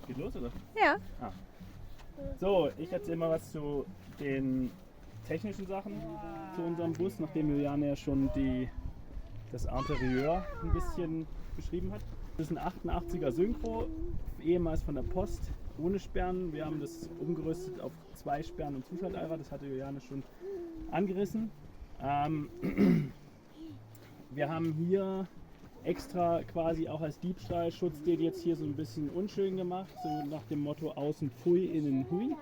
Geht los, oder? Ja. Ah. So, ich erzähle mal was zu den technischen Sachen zu unserem Bus, nachdem Juliane ja schon das Interieur ein bisschen beschrieben hat. Das ist ein 88er Synchro, ehemals von der Post, ohne Sperren. Wir haben das umgerüstet auf 2 Sperren und Zuschalteirer, das hatte Juliane schon angerissen. Wir haben hier extra quasi auch als Diebstahlschutz den jetzt hier so ein bisschen unschön gemacht, so nach dem Motto außen pfui, innen hui.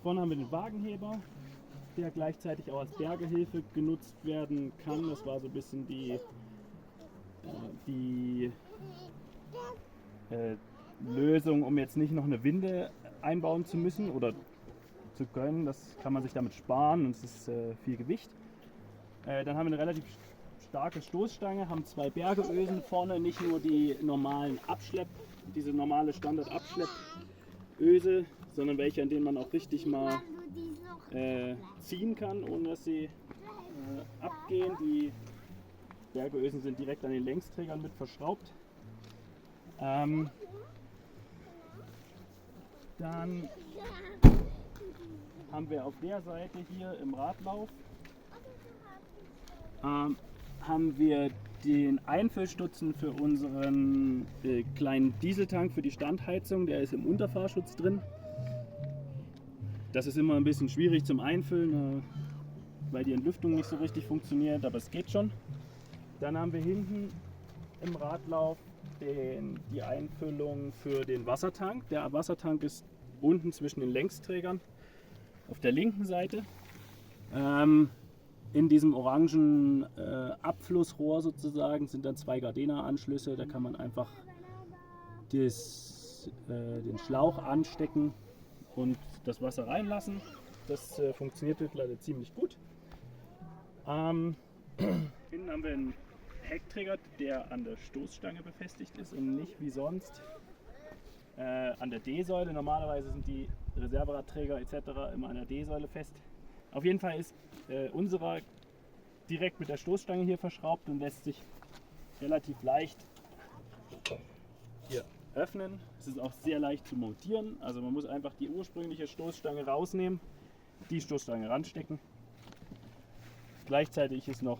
Vorne haben wir den Wagenheber, der gleichzeitig auch als Bergehilfe genutzt werden kann. Das war so ein bisschen die Lösung, um jetzt nicht noch eine Winde einbauen zu müssen oder zu können. Das kann man sich damit sparen und es ist viel Gewicht. Dann haben wir eine relativ starke Stoßstange, haben 2 Bergeösen vorne, nicht nur die normalen diese normale Standard-Abschleppöse, sondern welche, an denen man auch richtig mal ziehen kann, ohne dass sie abgehen. Die Bergeösen sind direkt an den Längsträgern mit verschraubt. Dann haben wir auf der Seite hier im Radlauf haben wir den Einfüllstutzen für unseren kleinen Dieseltank für die Standheizung. Der ist im Unterfahrschutz drin. Das ist immer ein bisschen schwierig zum Einfüllen, weil die Entlüftung nicht so richtig funktioniert, aber es geht schon. Dann haben wir hinten im Radlauf die Einfüllung für den Wassertank. Der Wassertank ist unten zwischen den Längsträgern auf der linken Seite. In diesem orangen Abflussrohr sozusagen sind dann 2 Gardena-Anschlüsse. Da kann man einfach den Schlauch anstecken und das Wasser reinlassen. Das funktioniert mittlerweile ziemlich gut. Hinten haben wir einen Heckträger, der an der Stoßstange befestigt ist und nicht wie sonst an der D-Säule. Normalerweise sind die Reserveradträger etc. immer an der D-Säule fest. Auf jeden Fall ist unserer direkt mit der Stoßstange hier verschraubt und lässt sich relativ leicht hier öffnen. Es ist auch sehr leicht zu montieren, also man muss einfach die ursprüngliche Stoßstange rausnehmen, die Stoßstange ranstecken. Gleichzeitig ist noch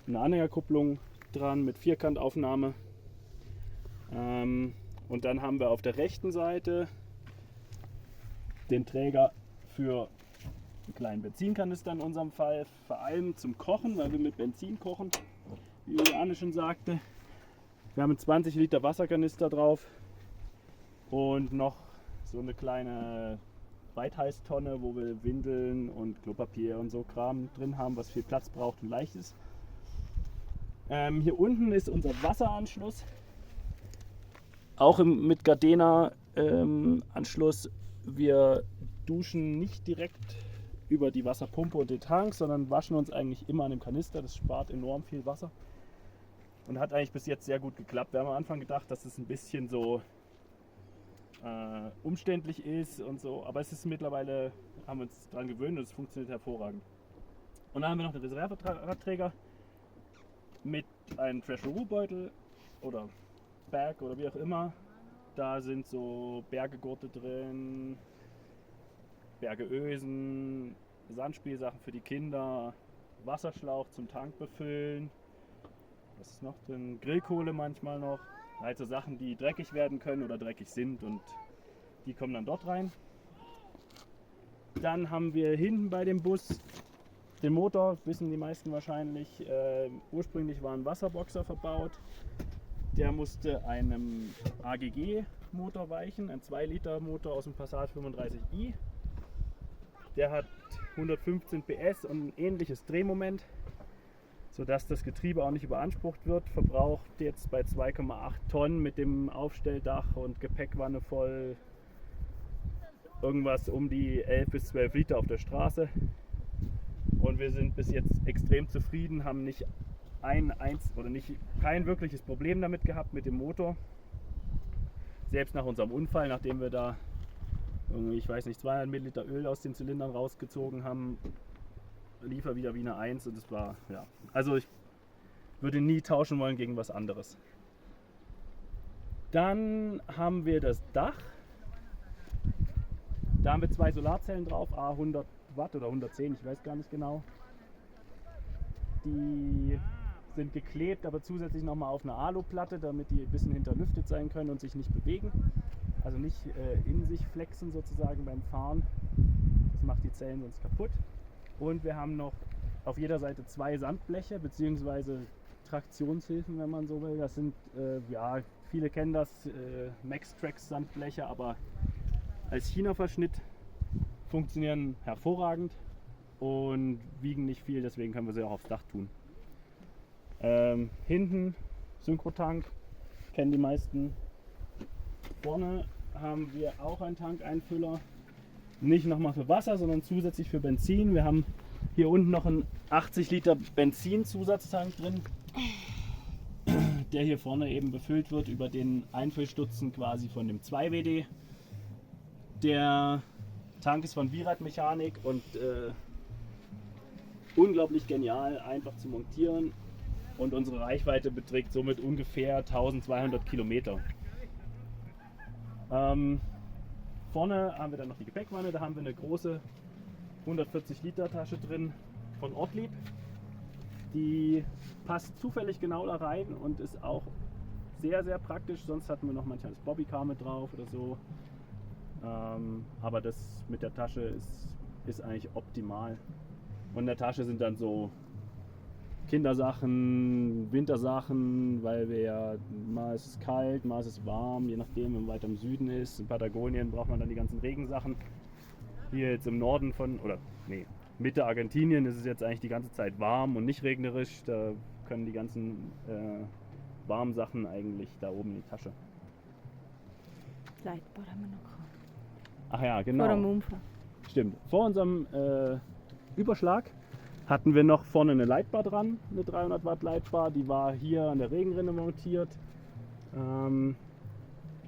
eine Anhängerkupplung dran mit Vierkantaufnahme. Und dann haben wir auf der rechten Seite den Träger für einen kleinen Benzinkanister in unserem Fall, vor allem zum Kochen, weil wir mit Benzin kochen, wie Juliane schon sagte. Wir haben einen 20 Liter Wasserkanister drauf und noch so eine kleine Weitheißtonne, wo wir Windeln und Klopapier und so Kram drin haben, was viel Platz braucht und leicht ist. Hier unten ist unser Wasseranschluss, auch mit Gardena Anschluss. Wir duschen nicht direkt über die Wasserpumpe und den Tank, sondern waschen uns eigentlich immer an dem Kanister. Das spart enorm viel Wasser und hat eigentlich bis jetzt sehr gut geklappt. Wir haben am Anfang gedacht, dass es ein bisschen so umständlich ist und so, aber es ist mittlerweile, haben wir uns daran gewöhnt und es funktioniert hervorragend. Und dann haben wir noch den Reserveradträger mit einem Treasure-Beutel oder Bag oder wie auch immer. Da sind so Bergegurte drin, Bergeösen, Sandspielsachen für die Kinder, Wasserschlauch zum Tank befüllen. Was ist noch drin? Grillkohle manchmal noch. Halt so Sachen, die dreckig werden können oder dreckig sind und die kommen dann dort rein. Dann haben wir hinten bei dem Bus den Motor, wissen die meisten wahrscheinlich. Ursprünglich war ein Wasserboxer verbaut. Der musste einem AGG-Motor weichen, ein 2 Liter Motor aus dem Passat 35i. Der hat 115 PS und ein ähnliches Drehmoment, sodass das Getriebe auch nicht überansprucht wird. Verbraucht jetzt bei 2,8 Tonnen mit dem Aufstelldach und Gepäckwanne voll irgendwas um die 11 bis 12 Liter auf der Straße. Und wir sind bis jetzt extrem zufrieden, haben nicht kein wirkliches Problem damit gehabt mit dem Motor. Selbst nach unserem Unfall, nachdem wir da irgendwie, ich weiß nicht, 200 Milliliter Öl aus den Zylindern rausgezogen haben, lief er wieder wie eine 1 und es war, ja. Also ich würde nie tauschen wollen gegen was anderes. Dann haben wir das Dach. Da haben wir 2 Solarzellen drauf, A100 Watt oder 110, ich weiß gar nicht genau. Die sind geklebt, aber zusätzlich nochmal auf eine Aluplatte, damit die ein bisschen hinterlüftet sein können und sich nicht bewegen. Also nicht in sich flexen sozusagen beim Fahren. Das macht die Zellen sonst kaputt. Und wir haben noch auf jeder Seite 2 Sandbleche bzw. Traktionshilfen, wenn man so will. Das sind, ja, viele kennen das, Maxtrax Sandbleche, aber als China-Verschnitt funktionieren hervorragend und wiegen nicht viel, deswegen können wir sie auch aufs Dach tun. Hinten Synchrotank, kennen die meisten. Vorne haben wir auch einen Tankeinfüller, nicht nochmal für Wasser, sondern zusätzlich für Benzin. Wir haben hier unten noch einen 80 Liter Benzinzusatztank drin, der hier vorne eben befüllt wird über den Einfüllstutzen quasi von dem 2WD. Der Tank ist von Virad Mechanik und unglaublich genial, einfach zu montieren, und unsere Reichweite beträgt somit ungefähr 1200 Kilometer. Vorne haben wir dann noch die Gepäckwanne, da haben wir eine große 140 Liter Tasche drin von Ortlieb. Die passt zufällig genau da rein und ist auch sehr, sehr praktisch. Sonst hatten wir noch manchmal das Bobbycar mit drauf oder so. Aber das mit der Tasche ist eigentlich optimal. Und in der Tasche sind dann so Kindersachen, Wintersachen, weil wir ja, mal ist es kalt, mal ist es warm, je nachdem, wenn man weiter im Süden ist. In Patagonien braucht man dann die ganzen Regensachen. Hier jetzt im Norden Mitte Argentinien ist es jetzt eigentlich die ganze Zeit warm und nicht regnerisch. Da können die ganzen warmen Sachen eigentlich da oben in die Tasche. Leitbar haben wir noch gehabt. Ach ja, genau. Vor dem Unfall. Stimmt. Vor unserem Überschlag hatten wir noch vorne eine Leitbar dran, eine 300 Watt Leitbar. Die war hier an der Regenrinne montiert.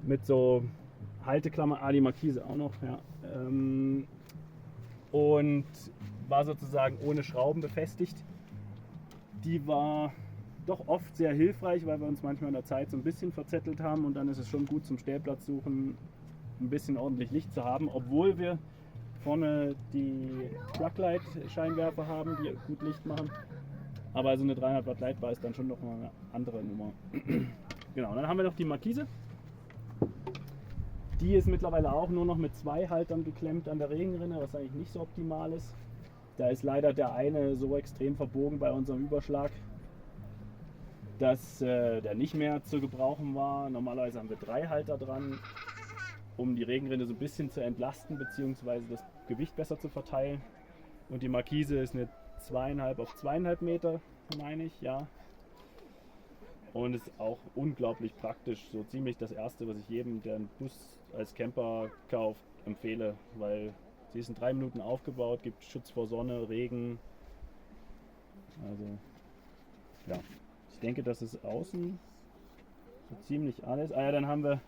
Mit so Halteklammer, die Markise auch noch. Ja. Und war sozusagen ohne Schrauben befestigt. Die war doch oft sehr hilfreich, weil wir uns manchmal in der Zeit so ein bisschen verzettelt haben, und dann ist es schon gut zum Stellplatz suchen, ein bisschen ordentlich Licht zu haben, obwohl wir vorne die Trucklight-Scheinwerfer haben, die gut Licht machen. Aber so eine 300 Watt Leitbar ist dann schon noch mal eine andere Nummer. Genau, dann haben wir noch die Markise. Die ist mittlerweile auch nur noch mit 2 Haltern geklemmt an der Regenrinne, was eigentlich nicht so optimal ist. Da ist leider der eine so extrem verbogen bei unserem Überschlag, dass der nicht mehr zu gebrauchen war. Normalerweise haben wir 3 Halter dran, um die Regenrinne so ein bisschen zu entlasten bzw. das Gewicht besser zu verteilen. Und die Markise ist eine 2,5 auf 2,5 Meter, meine ich, ja. Und ist auch unglaublich praktisch, so ziemlich das erste, was ich jedem, der einen Bus als Camper kauft, empfehle, weil sie ist in 3 Minuten aufgebaut, gibt Schutz vor Sonne, Regen. Also ja, ich denke, das ist außen so ziemlich alles. Ah ja, dann haben wir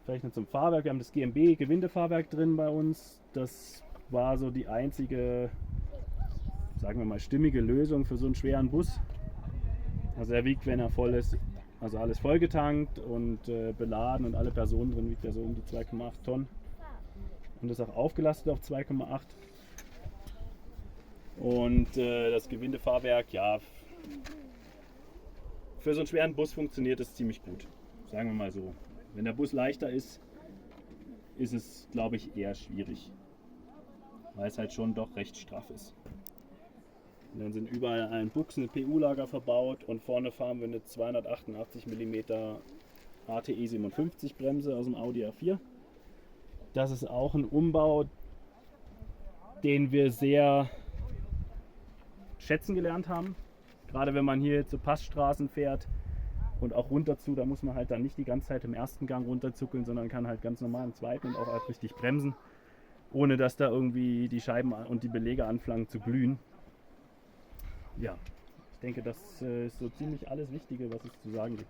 vielleicht noch zum Fahrwerk. Wir haben das GMB Gewindefahrwerk drin bei uns. Das war so die einzige, sagen wir mal, stimmige Lösung für so einen schweren Bus. Also er wiegt, wenn er voll ist, also alles vollgetankt und beladen und alle Personen drin, wiegt er so um die 2,8 Tonnen. Und ist auch aufgelastet auf 2,8. Und das Gewindefahrwerk, ja, für so einen schweren Bus funktioniert es ziemlich gut. Sagen wir mal so. Wenn der Bus leichter ist, ist es, glaube ich, eher schwierig. Weil es halt schon doch recht straff ist. Und dann sind überall an allen Buchsen ein PU-Lager verbaut und vorne fahren wir eine 288 mm ATI 57 Bremse aus dem Audi A4. Das ist auch ein Umbau, den wir sehr schätzen gelernt haben. Gerade wenn man hier zu Passstraßen fährt und auch runter zu, da muss man halt dann nicht die ganze Zeit im ersten Gang runterzuckeln, sondern kann halt ganz normal im zweiten und auch richtig bremsen, ohne dass da irgendwie die Scheiben und die Belege anfangen zu glühen. Ja, ich denke, das ist so ziemlich alles Wichtige, was es zu sagen gibt.